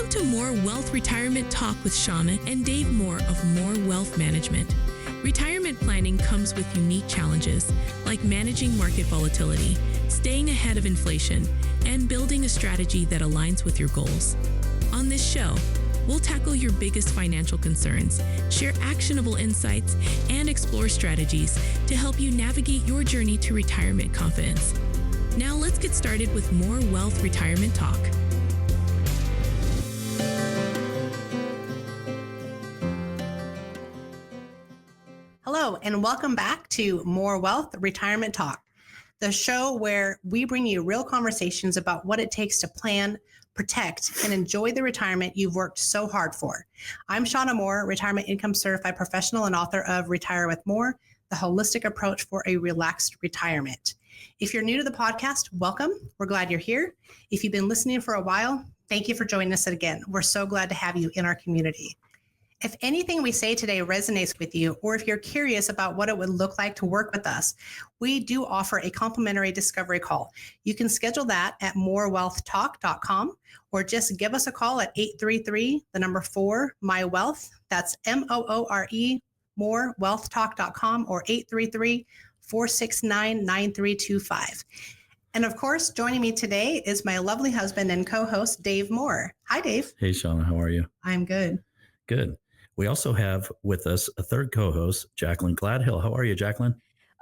Welcome to More Wealth Retirement Talk with Shawna and Dave Moore of More Wealth Management. Retirement planning comes with unique challenges like managing market volatility, staying ahead of inflation, and building a strategy that aligns with your goals. On this show, we'll tackle your biggest financial concerns, share actionable insights, and explore strategies to help you navigate your journey to retirement confidence. Now let's get started with More Wealth Retirement Talk. Hello, and welcome back to More Wealth Retirement Talk, the show where we bring you real conversations about what it takes to plan, protect, and enjoy the retirement you've worked so hard for. I'm Shawna Moore, retirement income certified professional and author of Retire with More, the holistic approach for a relaxed retirement. If you're new to the podcast, welcome. We're glad you're here. If you've been listening for a while, thank you for joining us again. We're so glad to have you in our community. If anything we say today resonates with you, or if you're curious about what it would look like to work with us, we do offer a complimentary discovery call. You can schedule that at morewealthtalk.com, or just give us a call at 833-4-MY-WEALTH. That's MOORE, morewealthtalk.com, or 833-469-9325. And of course, joining me today is my lovely husband and co-host, Dave Moore. Hi, Dave. Hey, Shawna, how are you? I'm good. Good. We also have with us a third co-host, Jaclyn Gladhill. How are you, Jaclyn?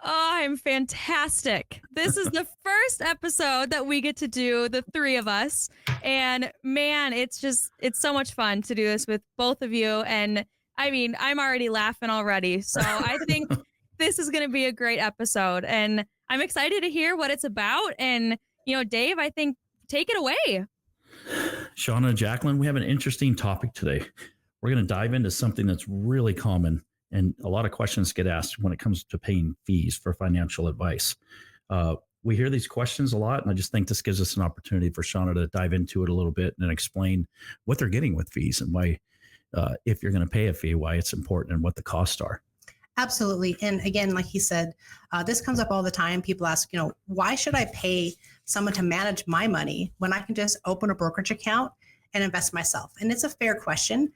Oh, I'm fantastic. This is the first episode that we get to do, the three of us. And man, it's so much fun to do this with both of you. And I mean, I'm already laughing already. So I think this is going to be a great episode. And I'm excited to hear what it's about. And, you know, Dave, I think take it away. Shawna, Jaclyn, we have an interesting topic today. We're going to dive into something that's really common, and a lot of questions get asked when it comes to paying fees for financial advice. We hear these questions a lot, and I just think this gives us an opportunity for Shawna to dive into it a little bit and explain what they're getting with fees and why, if you're going to pay a fee, why it's important and what the costs are. Absolutely. And again, like he said, this comes up all the time. People ask, why should I pay someone to manage my money when I can just open a brokerage account and invest myself? And it's a fair question,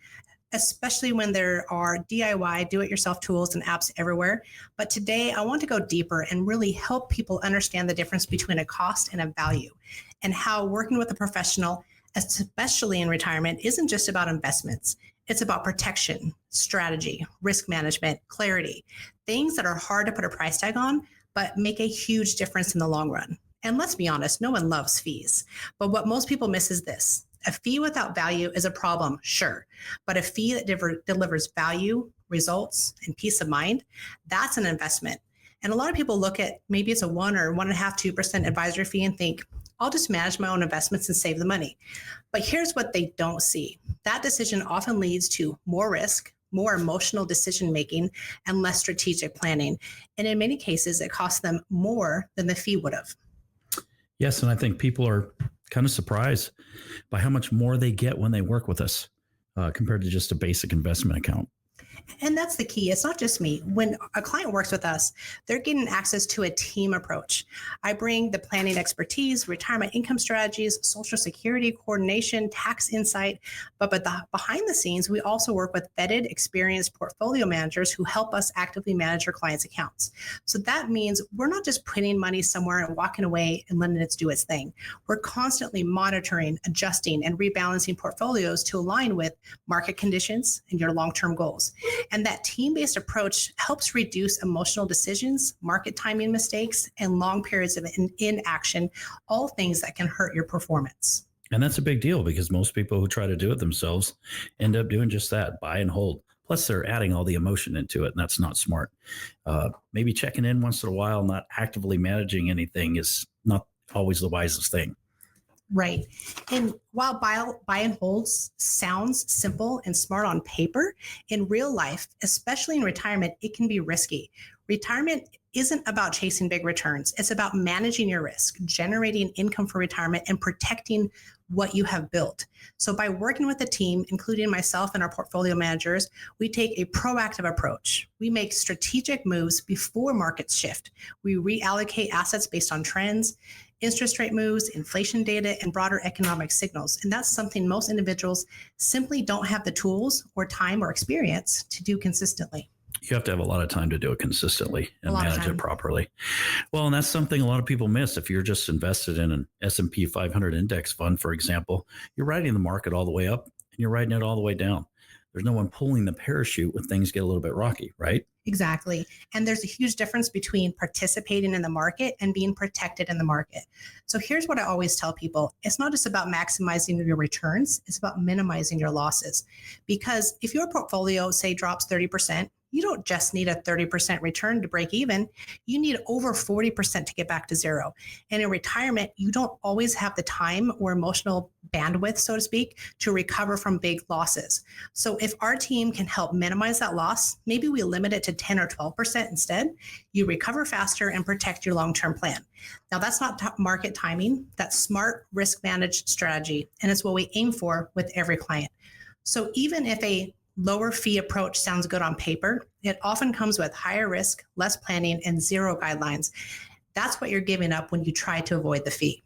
especially when there are DIY, do-it-yourself tools and apps everywhere. But today I want to go deeper and really help people understand the difference between a cost and a value, and how working with a professional, especially in retirement, isn't just about investments. It's about protection, strategy, risk management, clarity, things that are hard to put a price tag on, but make a huge difference in the long run. And let's be honest, no one loves fees. But what most people miss is this. A fee without value is a problem, sure. But a fee that delivers value, results, and peace of mind, that's an investment. And a lot of people look at maybe it's a 1 or 1.5%, 2% advisory fee and think, I'll just manage my own investments and save the money. But here's what they don't see. That decision often leads to more risk, more emotional decision-making, and less strategic planning. And in many cases, it costs them more than the fee would have. Yes, and I think people are kind of surprised by how much more they get when they work with us compared to just a basic investment account. And that's the key. It's not just me. When a client works with us, they're getting access to a team approach. I bring the planning expertise, retirement income strategies, Social Security coordination, tax insight. But behind the scenes, we also work with vetted, experienced portfolio managers who help us actively manage our clients' accounts. So that means we're not just putting money somewhere and walking away and letting it do its thing. We're constantly monitoring, adjusting, and rebalancing portfolios to align with market conditions and your long-term goals. And that team-based approach helps reduce emotional decisions, market timing mistakes, and long periods of inaction, all things that can hurt your performance. And that's a big deal because most people who try to do it themselves end up doing just that, buy and hold. Plus, they're adding all the emotion into it, and that's not smart. Maybe checking in once in a while, not actively managing anything is not always the wisest thing. Right. And while buy and holds sounds simple and smart on paper, in real life, especially in retirement, it can be risky. Retirement isn't about chasing big returns. It's about managing your risk, generating income for retirement, and protecting what you have built. So by working with a team, including myself and our portfolio managers, we take a proactive approach. We make strategic moves before markets shift. We reallocate assets based on trends, interest rate moves, inflation data, and broader economic signals. And that's something most individuals simply don't have the tools or time or experience to do consistently. You have to have a lot of time to do it consistently and manage it properly. Well, and that's something a lot of people miss. If you're just invested in an S&P 500 index fund, for example, you're riding the market all the way up and you're riding it all the way down. There's no one pulling the parachute when things get a little bit rocky, right? Exactly. And there's a huge difference between participating in the market and being protected in the market. So here's what I always tell people. It's not just about maximizing your returns. It's about minimizing your losses. Because if your portfolio, say, drops 30%, you don't just need a 30% return to break even. You need over 40% to get back to zero. And in retirement, you don't always have the time or emotional bandwidth, so to speak, to recover from big losses. So if our team can help minimize that loss, maybe we limit it to 10 or 12% instead, you recover faster and protect your long-term plan. Now, that's not market timing. That's smart risk managed strategy. And it's what we aim for with every client. So even if a lower fee approach sounds good on paper, it often comes with higher risk, less planning, and zero guidelines. That's what you're giving up when you try to avoid the fee.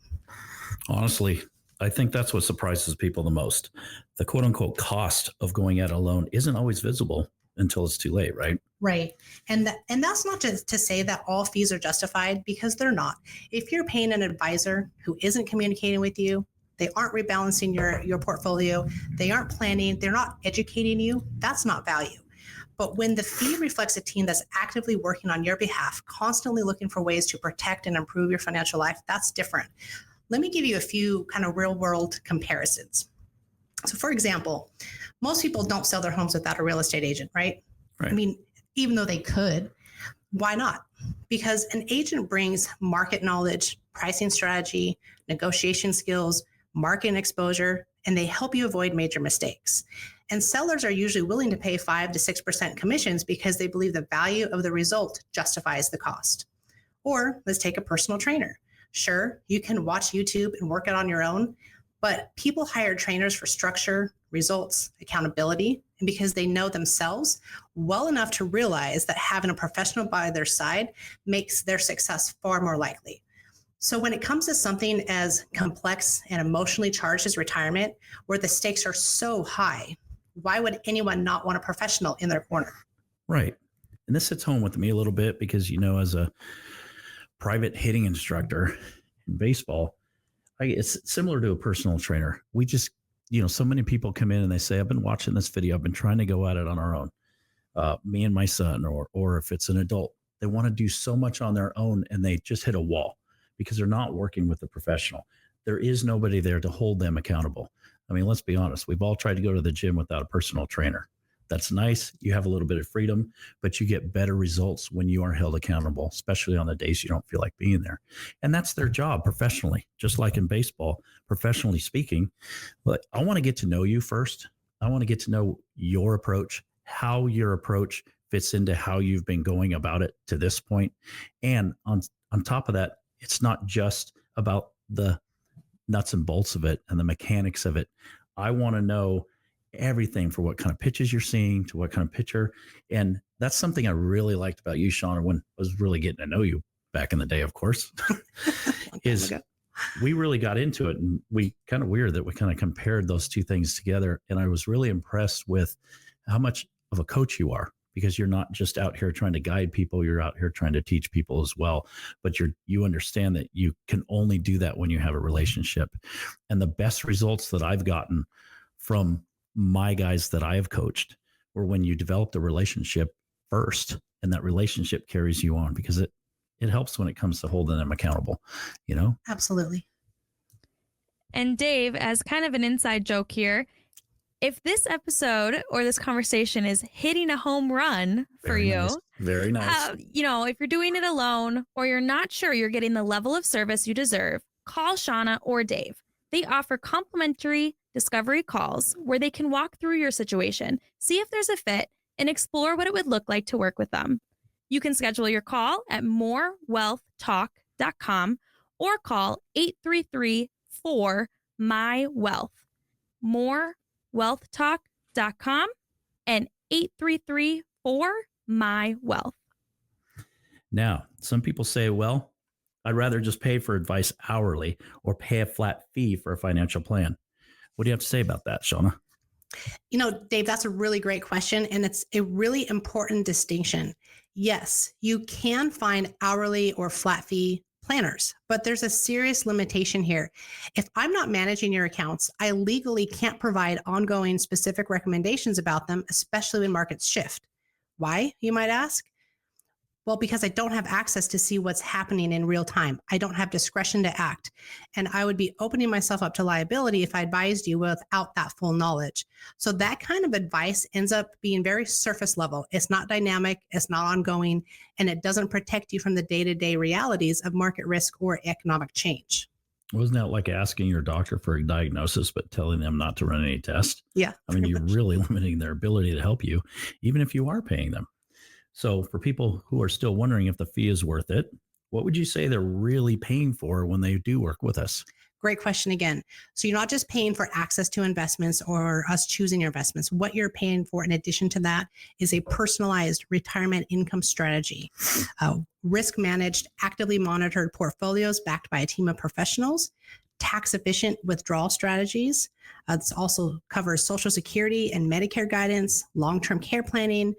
Honestly, I think that's what surprises people the most. The quote unquote cost of going out alone isn't always visible until it's too late, right? Right. And that's not just to say that all fees are justified, because they're not. If you're paying an advisor who isn't communicating with you, they aren't rebalancing your portfolio, they aren't planning, they're not educating you, that's not value. But when the fee reflects a team that's actively working on your behalf, constantly looking for ways to protect and improve your financial life, that's different. Let me give you a few kind of real world comparisons. So for example, most people don't sell their homes without a real estate agent, right? I mean, even though they could, why not? Because an agent brings market knowledge, pricing strategy, negotiation skills, market exposure, and they help you avoid major mistakes. And sellers are usually willing to pay 5 to 6% commissions because they believe the value of the result justifies the cost. Or let's take a personal trainer. Sure, you can watch YouTube and work it on your own, but people hire trainers for structure, results, accountability, and because they know themselves well enough to realize that having a professional by their side makes their success far more likely. So when it comes to something as complex and emotionally charged as retirement, where the stakes are so high, why would anyone not want a professional in their corner? Right. And this hits home with me a little bit because, as a private hitting instructor in baseball, it's similar to a personal trainer. We just, so many people come in and they say, I've been watching this video. I've been trying to go at it on our own. Me and my son, or if it's an adult, they want to do so much on their own and they just hit a wall because they're not working with a professional. There is nobody there to hold them accountable. I mean, let's be honest. We've all tried to go to the gym without a personal trainer. That's nice. You have a little bit of freedom, but you get better results when you are held accountable, especially on the days you don't feel like being there. And that's their job professionally, just like in baseball, professionally speaking. But I want to get to know you first. I want to get to know your approach, how your approach fits into how you've been going about it to this point. And on top of that, it's not just about the nuts and bolts of it and the mechanics of it. I want to know everything for what kind of pitches you're seeing to what kind of pitcher. And that's something I really liked about you, Shawna, when I was really getting to know you back in the day, of course, is we really got into it. And we kind of weird that we kind of compared those two things together. And I was really impressed with how much of a coach you are, because you're not just out here trying to guide people. You're out here trying to teach people as well. But you understand that you can only do that when you have a relationship. And the best results that I've gotten from my guys that I have coached were when you develop the relationship first, and that relationship carries you on, because it helps when it comes to holding them accountable, Absolutely. And Dave, as kind of an inside joke here, if this episode or this conversation is hitting a home run for Very you, nice. Very nice. If you're doing it alone or you're not sure you're getting the level of service you deserve, call Shawna or Dave. They offer complimentary discovery calls where they can walk through your situation, see if there's a fit, and explore what it would look like to work with them. You can schedule your call at morewealthtalk.com or call 833-4MY-WEALTH. morewealthtalk.com and 833-4MY-WEALTH. Now, some people say, well, I'd rather just pay for advice hourly or pay a flat fee for a financial plan. What do you have to say about that, Shawna? Dave, that's a really great question. And it's a really important distinction. Yes, you can find hourly or flat fee planners, but there's a serious limitation here. If I'm not managing your accounts, I legally can't provide ongoing specific recommendations about them, especially when markets shift. Why, you might ask? Well, because I don't have access to see what's happening in real time. I don't have discretion to act. And I would be opening myself up to liability if I advised you without that full knowledge. So that kind of advice ends up being very surface level. It's not dynamic, it's not ongoing, and it doesn't protect you from the day-to-day realities of market risk or economic change. Wasn't that like asking your doctor for a diagnosis, but telling them not to run any tests? Yeah. I mean, you're really limiting their ability to help you, even if you are paying them. So for people who are still wondering if the fee is worth it, what would you say they're really paying for when they do work with us? Great question again. So you're not just paying for access to investments or us choosing your investments. What you're paying for in addition to that is a personalized retirement income strategy, risk managed, actively monitored portfolios backed by a team of professionals, tax efficient withdrawal strategies. This also covers Social Security and Medicare guidance, long-term care planning,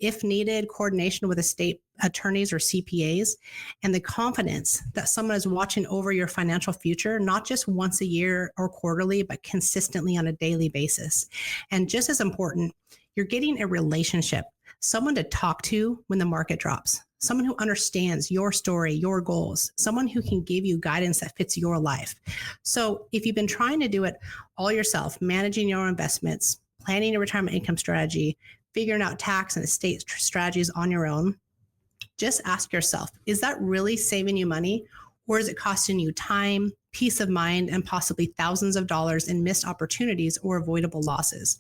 if needed, coordination with estate attorneys or CPAs, and the confidence that someone is watching over your financial future, not just once a year or quarterly, but consistently on a daily basis. And just as important, you're getting a relationship, someone to talk to when the market drops, someone who understands your story, your goals, someone who can give you guidance that fits your life. So if you've been trying to do it all yourself, managing your investments, planning a retirement income strategy, figuring out tax and estate strategies on your own, just ask yourself, is that really saving you money, or is it costing you time, peace of mind, and possibly thousands of dollars in missed opportunities or avoidable losses?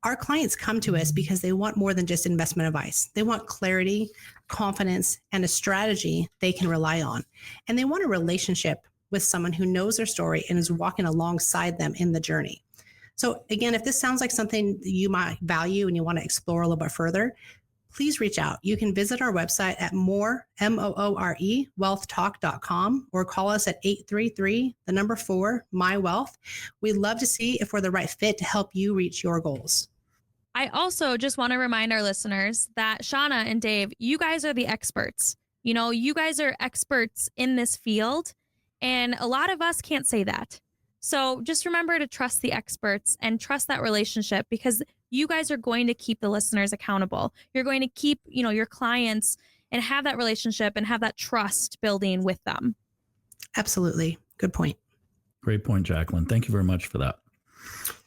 Our clients come to us because they want more than just investment advice. They want clarity, confidence, and a strategy they can rely on. And they want a relationship with someone who knows their story and is walking alongside them in the journey. So again, if this sounds like something you might value and you want to explore a little bit further, please reach out. You can visit our website at more, M-O-O-R-E, wealthtalk.com, or call us at 833-4-MY-WEALTH. We'd love to see if we're the right fit to help you reach your goals. I also just want to remind our listeners that Shawna and Dave, you guys are the experts. You guys are experts in this field, and a lot of us can't say that. So just remember to trust the experts and trust that relationship, because you guys are going to keep the listeners accountable. You're going to keep, your clients and have that relationship and have that trust building with them. Absolutely. Good point. Great point, Jaclyn. Thank you very much for that.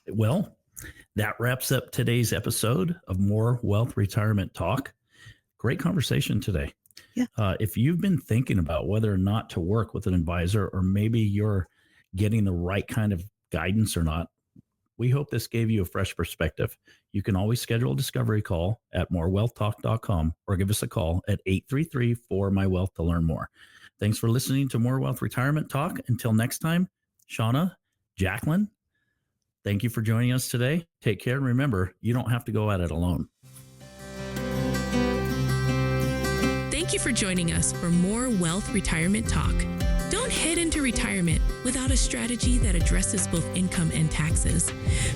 Well, that wraps up today's episode of More Wealth Retirement Talk. Great conversation today. Yeah. If you've been thinking about whether or not to work with an advisor, or maybe you're getting the right kind of guidance or not, we hope this gave you a fresh perspective. You can always schedule a discovery call at morewealthtalk.com or give us a call at 833-4-MY-WEALTH to learn more. Thanks for listening to More Wealth Retirement Talk. Until next time, Shawna, Jaclyn, thank you for joining us today. Take care. And remember, you don't have to go at it alone. Thank you for joining us for More Wealth Retirement Talk. Don't head into retirement without a strategy that addresses both income and taxes.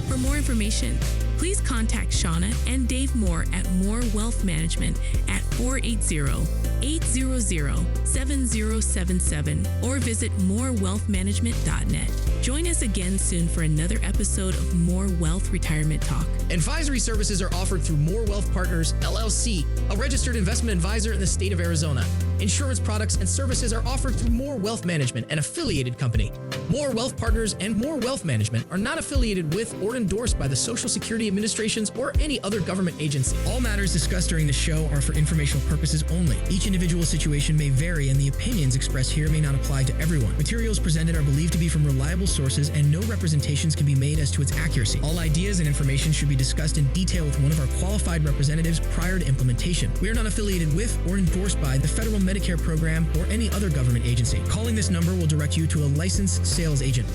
For more information, please contact Shawna and Dave Moore at Moore Wealth Management at 480-800-7077 or visit morewealthmanagement.net. Join us again soon for another episode of More Wealth Retirement Talk. Advisory services are offered through More Wealth Partners, LLC, a registered investment advisor in the state of Arizona. Insurance products and services are offered through More Wealth Management, an affiliated company. More Wealth Partners and More Wealth Management are not affiliated with or endorsed by the Social Security Administrations or any other government agency. All matters discussed during the show are for informational purposes only. Each individual situation may vary, and the opinions expressed here may not apply to everyone. Materials presented are believed to be from reliable sources, and no representations can be made as to its accuracy. All ideas and information should be discussed in detail with one of our qualified representatives prior to implementation. We are not affiliated with or endorsed by the Federal Medicare Program or any other government agency. Calling this number will direct you to a licensed sales agent.